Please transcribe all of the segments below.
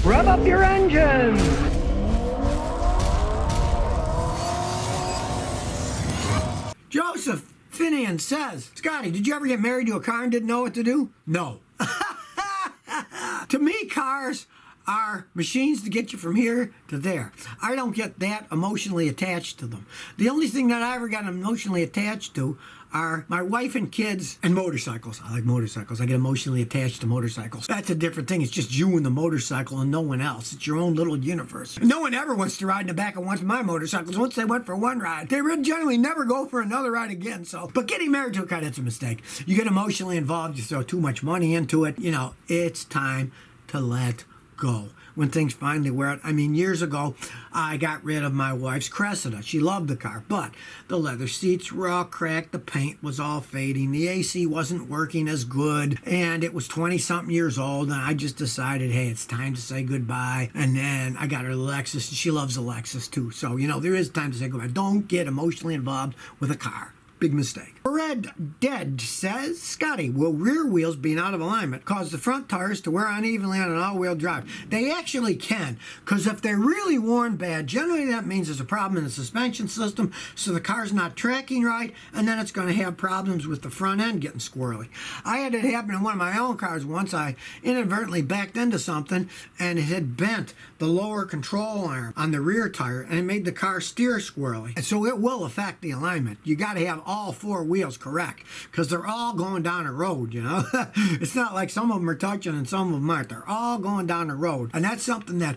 Rev up your engines! Joseph Finian says, Scotty, did you ever get married to a car and didn't know what to do? No. To me, cars are machines to get you from here to there. I don't get that emotionally attached to them. The only thing that I ever got emotionally attached to are my wife and kids and motorcycles. I like motorcycles. I get emotionally attached to motorcycles. That's a different thing. It's just you and the motorcycle and no one else. It's your own little universe. No one ever wants to ride in the back of one of my motorcycles. Once they went for one ride, they generally never go for another ride again. But getting married to a car, that's a mistake. You get emotionally involved. You throw too much money into it. You know, it's time to let go. When things finally wear out. I mean, years ago, I got rid of my wife's Cressida. She loved the car, but the leather seats were all cracked, the paint was all fading, the AC wasn't working as good, and it was 20-something years old, and I just decided, hey, it's time to say goodbye. And then I got her the Lexus, and she loves the Lexus too. So, you know, there is time to say goodbye. Don't get emotionally involved with a car. Big mistake. Red Dead says, Scotty, will rear wheels being out of alignment cause the front tires to wear unevenly on an all-wheel drive? They actually can, because if they're really worn bad, generally that means there's a problem in the suspension system, so the car's not tracking right, and then it's going to have problems with the front end getting squirrely. I had it happen in one of my own cars once. I inadvertently backed into something, and it had bent the lower control arm on the rear tire, and it made the car steer squirrely. And so it will affect the alignment. You got to have all four wheels correct, because they're all going down a road, you know. It's not like some of them are touching and some of them aren't. They're all going down the road, and that's something that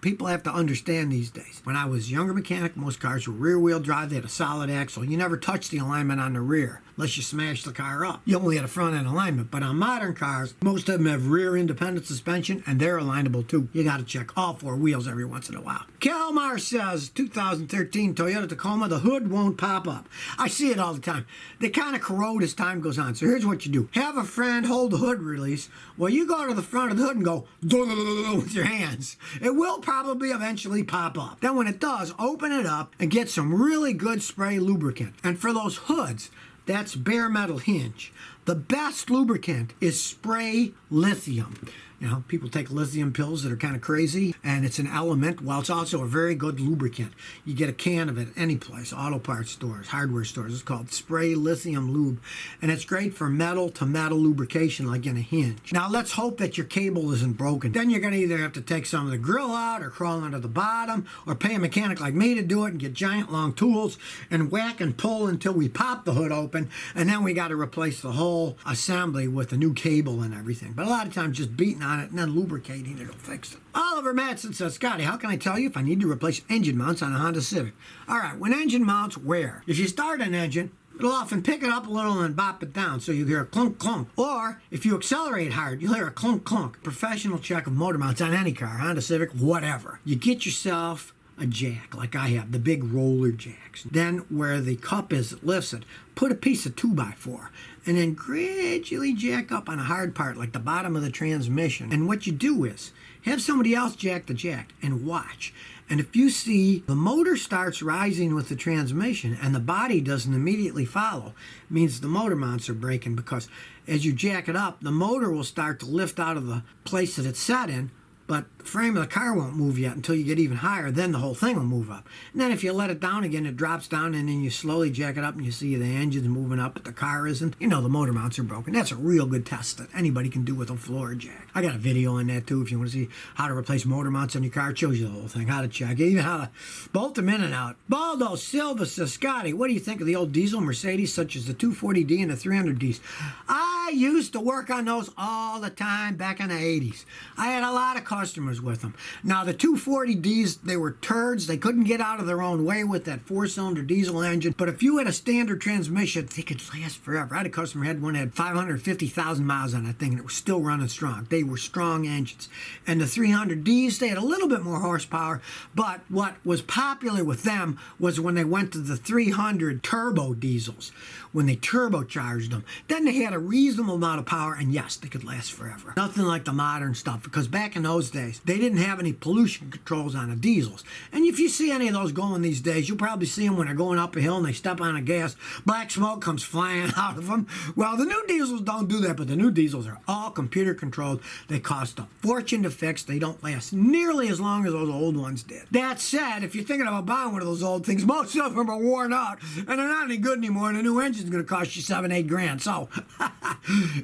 people have to understand these days. When I was a younger mechanic, most cars were rear wheel drive. They had a solid axle. You never touched the alignment on the rear unless you smashed the car up. You only had a front end alignment. But on modern cars, most of them have rear independent suspension, and they're alignable too. You got to check all four wheels every once in a while. Kilmer says, 2013 Toyota Tacoma, the hood won't pop up. I see it all the time. They kind of corrode as time goes on. So here's what you do. Have a friend hold the hood release. Well, you go to the front of the hood and go with your hands. It will probably eventually pop up. Then when it does, open it up and get some really good spray lubricant. And for those hoods, that's bare metal hinge. The best lubricant is spray lithium. You know, people take lithium pills that are kind of crazy, and it's an element. Well, it's also a very good lubricant. You get a can of it any place, auto parts stores, hardware stores. It's called Spray Lithium Lube, and it's great for metal-to-metal lubrication like in a hinge. Now, let's hope that your cable isn't broken. Then you're going to either have to take some of the grill out or crawl under the bottom or pay a mechanic like me to do it and get giant long tools and whack and pull until we pop the hood open, and then we got to replace the whole assembly with a new cable and everything. But a lot of times just beating on it and then lubricating it'll fix it. Oliver Madsen says, Scotty, how can I tell you if I need to replace engine mounts on a Honda Civic? All right, when engine mounts wear, if you start an engine, it'll often pick it up a little and bop it down, so you hear a clunk clunk. Or if you accelerate hard, you'll hear a clunk clunk. Professional check of motor mounts on any car, Honda Civic, whatever. You get yourself a jack like I have, the big roller jacks. Then where the cup is that lifts it, put a piece of 2x4 and then gradually jack up on a hard part like the bottom of the transmission. And what you do is have somebody else jack the jack and watch. And if you see the motor starts rising with the transmission and the body doesn't immediately follow, it means the motor mounts are breaking, because as you jack it up, the motor will start to lift out of the place that it's set in, but the frame of the car won't move yet until you get even higher. Then the whole thing will move up. And then if you let it down again, it drops down, and then you slowly jack it up and you see the engine's moving up, but the car isn't. You know the motor mounts are broken. That's a real good test that anybody can do with a floor jack. I got a video on that too if you want to see how to replace motor mounts on your car. It shows you the whole thing, how to check, even how to bolt them in and out. Baldo Silva says, Scotty, what do you think of the old diesel Mercedes such as the 240D and the 300Ds? I used to work on those all the time back in the 80s. I had a lot of customers with them. Now, the 240Ds, they were turds. They couldn't get out of their own way with that four-cylinder diesel engine. But if you had a standard transmission, they could last forever. I had a customer who had one that had 550,000 miles on that thing, and it was still running strong. They were strong engines. And the 300Ds, they had a little bit more horsepower, but what was popular with them was when they went to the 300 turbo diesels, when they turbocharged them. Then they had a reasonable reasonable amount of power, and yes, they could last forever. Nothing like the modern stuff, because back in those days, they didn't have any pollution controls on the diesels. And if you see any of those going these days, you'll probably see them when they're going up a hill and they step on a gas. Black smoke comes flying out of them. Well, the new diesels don't do that, but the new diesels are all computer controlled. They cost a fortune to fix. They don't last nearly as long as those old ones did. That said, if you're thinking about buying one of those old things, most of them are worn out and they're not any good anymore, and a new engine's going to cost you $7-8 grand. So,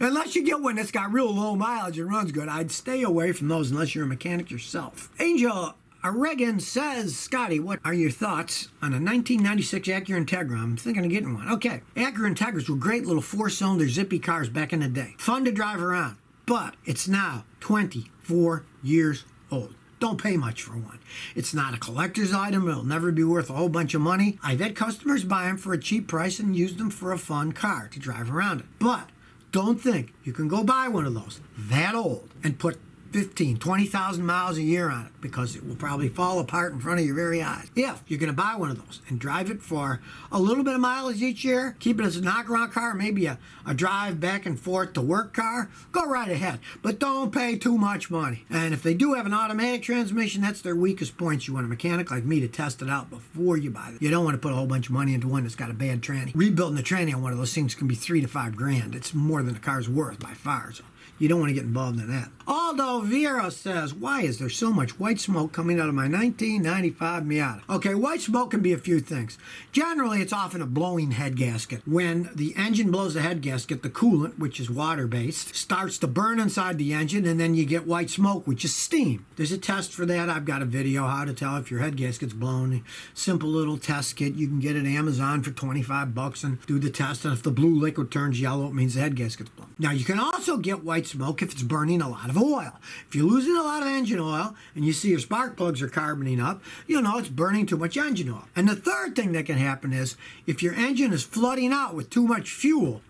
unless you get one that's got real low mileage and runs good, I'd stay away from those unless you're a mechanic yourself. Angel Reagan says, Scotty, what are your thoughts on a 1996 Acura Integra? I'm thinking of getting one. Okay, Acura Integras were great little four-cylinder zippy cars back in the day. Fun to drive around, but it's now 24 years old. Don't pay much for one. It's not a collector's item. It'll never be worth a whole bunch of money. I've had customers buy them for a cheap price and use them for a fun car to drive around it. But don't think you can go buy one of those that old and put 15, 20,000 miles a year on it, because it will probably fall apart in front of your very eyes. If you're going to buy one of those and drive it for a little bit of mileage each year, keep it as a knock-around car, maybe a drive back and forth to work car, go right ahead. But don't pay too much money. And if they do have an automatic transmission, that's their weakest points. You want a mechanic like me to test it out before you buy it. You don't want to put a whole bunch of money into one that's got a bad tranny. Rebuilding the tranny on one of those things can be $3 to $5 grand. It's more than the car's worth by far. So you don't want to get involved in that. Aldo Vieira says, why is there so much white smoke coming out of my 1995 Miata? Okay, white smoke can be a few things. Generally, it's often a blowing head gasket. When the engine blows the head gasket, the coolant, which is water-based, starts to burn inside the engine, and then you get white smoke, which is steam. There's a test for that. I've got a video how to tell if your head gasket's blown. Simple little test kit. You can get it at Amazon for $25 and do the test, and if the blue liquid turns yellow, it means the head gasket's blown. Now, you can also get white smoke if it's burning a lot of oil. If you're losing a lot of engine oil and you see your spark plugs are carboning up, you'll know it's burning too much engine oil. And the third thing that can happen is if your engine is flooding out with too much fuel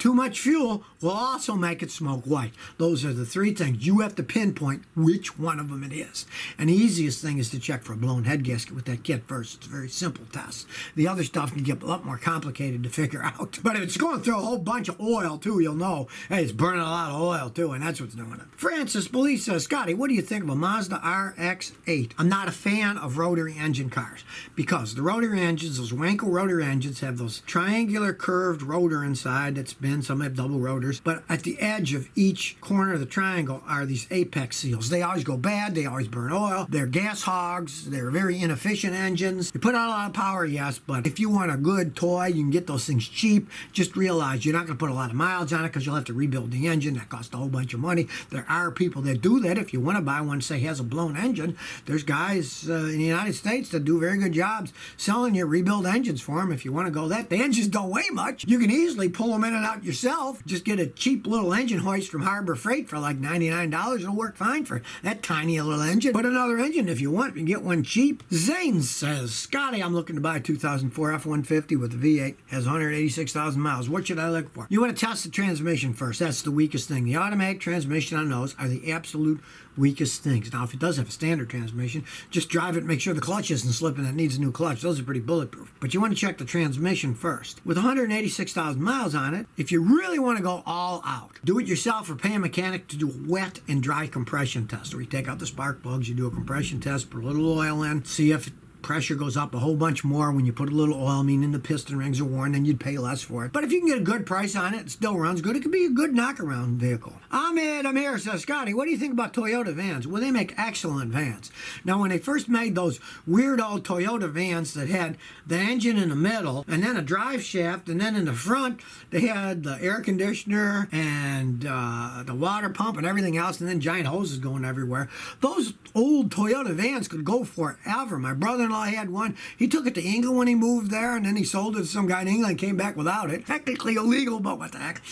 will also make it smoke white. Those are the three things. You have to pinpoint which one of them it is. And the easiest thing is to check for a blown head gasket with that kit first. It's a very simple test. The other stuff can get a lot more complicated to figure out. But if it's going through a whole bunch of oil too, you'll know, hey, it's burning a lot of oil too, and that's what's doing it. Francis Belize says, Scotty, what do you think of a Mazda RX8? I'm not a fan of rotary engine cars because the rotary engines, those Wankel rotary engines, have those triangular curved rotor inside that spins. Some have double rotors, but at the edge of each corner of the triangle are these apex seals. They always go bad. They always burn oil. They're gas hogs. They're very inefficient engines. They put out a lot of power, yes, but if you want a good toy, you can get those things cheap. Just realize you're not going to put a lot of miles on it because you'll have to rebuild the engine. That costs a whole bunch of money. There are people that do that. If you want to buy one, say, has a blown engine, there's guys in the United States that do very good jobs selling you rebuild engines for them if you want to go that. The engines don't weigh much. You can easily pull them in and out yourself. Just get a cheap little engine hoist from Harbor Freight for like $99. It'll work fine for that tiny little engine. Put another engine if you want. You can get one cheap. Zane says, Scotty, I'm looking to buy a 2004 F-150 with a V8. Has 186,000 miles. What should I look for? You want to test the transmission first. That's the weakest thing. The automatic transmission on those are the absolute weakest things. Now, if it does have a standard transmission, just drive it and make sure the clutch isn't slipping. It needs a new clutch. Those are pretty bulletproof. But you want to check the transmission first. With 186,000 miles on it, if you really want to go all out, do it yourself or pay a mechanic to do a wet and dry compression test. Where you take out the spark plugs, you do a compression test, put a little oil in, see if pressure goes up a whole bunch more when you put a little oil, meaning the piston rings are worn, then you'd pay less for it. But if you can get a good price on it, it still runs good, it could be a good knockaround vehicle. Ahmed Amir says, Scotty, what do you think about Toyota vans? Well, they make excellent vans. Now, when they first made those weird old Toyota vans that had the engine in the middle and then a drive shaft, and then in the front, they had the air conditioner and the water pump and everything else, and then giant hoses going everywhere. Those old Toyota vans could go forever. My brother-in-law had one. He took it to England when he moved there, and then he sold it to some guy in England and came back without it. Technically illegal, but what the heck.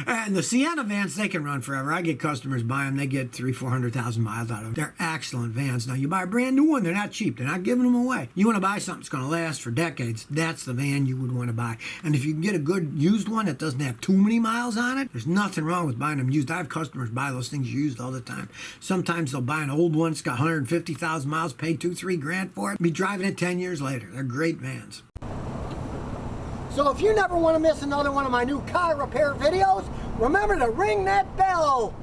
And the Sienna vans, they can run forever. I get customers buy them. They get 300,000-400,000 miles out of them. They're excellent vans. Now, you buy a brand new one, they're not cheap. They're not giving them away. You want to buy something that's going to last for decades, that's the van you would want to buy. And if you can get a good used one that doesn't have too many miles on it, there's nothing wrong with buying them used. I have customers buy those things used all the time. Sometimes they'll buy an old one that's got 150,000 miles, pay $2-3 grand for it, be driving it 10 years later. They're great vans. So if you never want to miss another one of my new car repair videos, remember to ring that bell.